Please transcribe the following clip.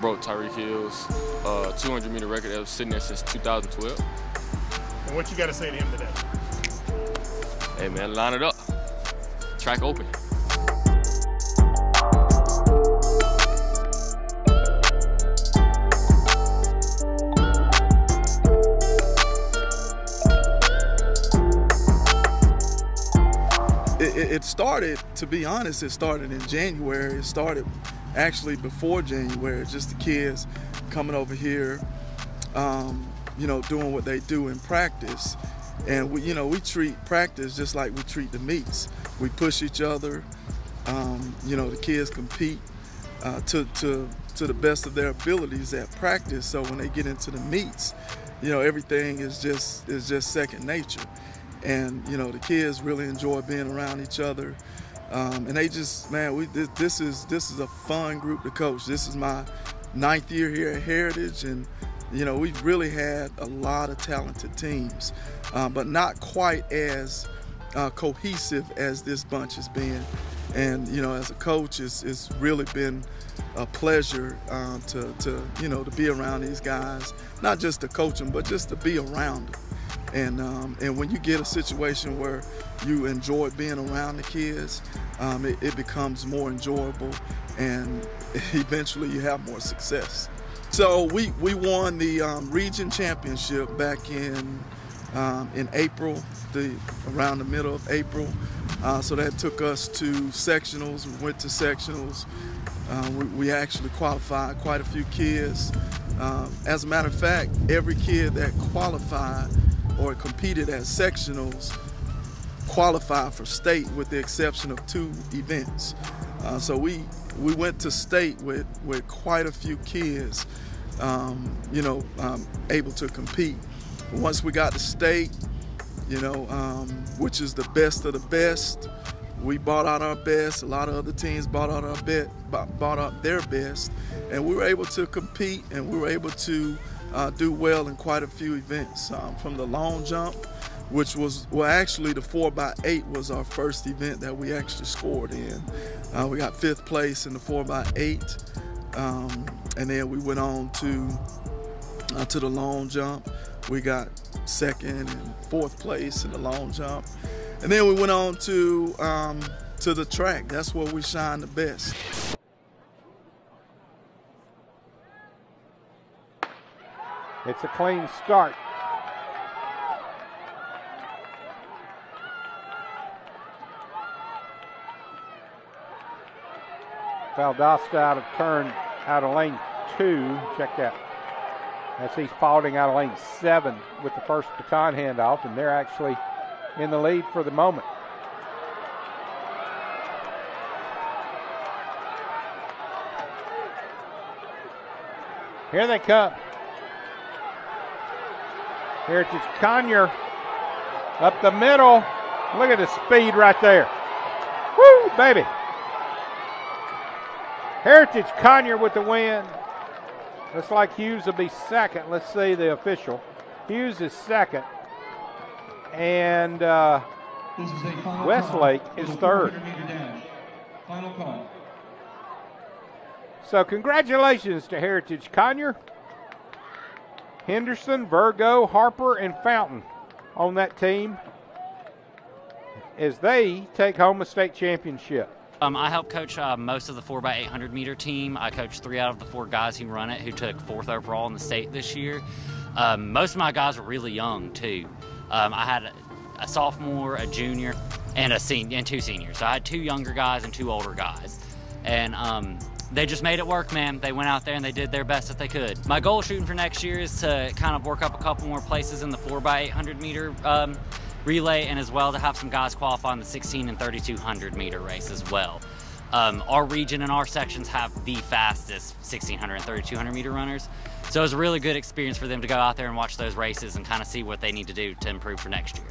broke Tyreek Hill's 200-meter record that was sitting there since 2012. And what you got to say to him today? Hey man, line it up. Track open. It started, to be honest, it started in January. It started actually before January, just the kids coming over here, you know, doing what they do in practice. And we treat practice just like we treat the meets. We push each other. You know, the kids compete to the best of their abilities at practice. So when they get into the meets, you know, everything is just second nature. And you know, the kids really enjoy being around each other. And they just, man, this is a fun group to coach. This is my 9th year here at Heritage, and you know, we've really had a lot of talented teams, but not quite as cohesive as this bunch has been. And you know, as a coach, it's really been a pleasure to be around these guys, not just to coach them, but just to be around them. And when you get a situation where you enjoy being around the kids, it becomes more enjoyable, and eventually you have more success. So we won the region championship back in April, around the middle of April. So that took us to sectionals. We went to sectionals. We actually qualified quite a few kids. As a matter of fact, every kid that qualified or competed at sectionals qualified for state, with the exception of 2 events. So we went to state with quite a few kids, able to compete. Once we got to state, you know, which is the best of the best, we brought out our best. A lot of other teams brought out their best, and we were able to compete, and we were able to do well in quite a few events. From the long jump, which was, well, actually the 4x8 was our first event that we actually scored in. We got 5th place in the 4x8, and then we went on to the long jump. We got 2nd and 4th place in the long jump, and then we went on to the track. That's where we shine the best. It's a clean start. Valdosta out of turn, out of lane 2. Check that. That's East Paulding out of lane 7 with the first baton handoff, and they're actually in the lead for the moment. Here they come. Heritage Conyer up the middle. Look at the speed right there. Woo, baby. Heritage Conyer with the win. Looks like Hughes will be 2nd. Let's see the official. Hughes is 2nd. And Westlake is 3rd. Final call. So congratulations to Heritage Conyer, Henderson, Virgo, Harper, and Fountain on that team as they take home a state championship. I helped coach most of the 4x800 meter team. I coached 3 out of the 4 guys who run it, who took 4th overall in the state this year. Most of my guys were really young too. I had a sophomore, a junior, and a senior, and 2 seniors. So I had 2 younger guys and 2 older guys, and they just made it work, man. They went out there and they did their best that they could. My goal shooting for next year is to kind of work up a couple more places in the 4x800 meter relay, and as well to have some guys qualify in the 16 and 3200 meter race as well. Our region and our sections have the fastest 1600 and 3200 meter runners. So it was a really good experience for them to go out there and watch those races and kind of see what they need to do to improve for next year.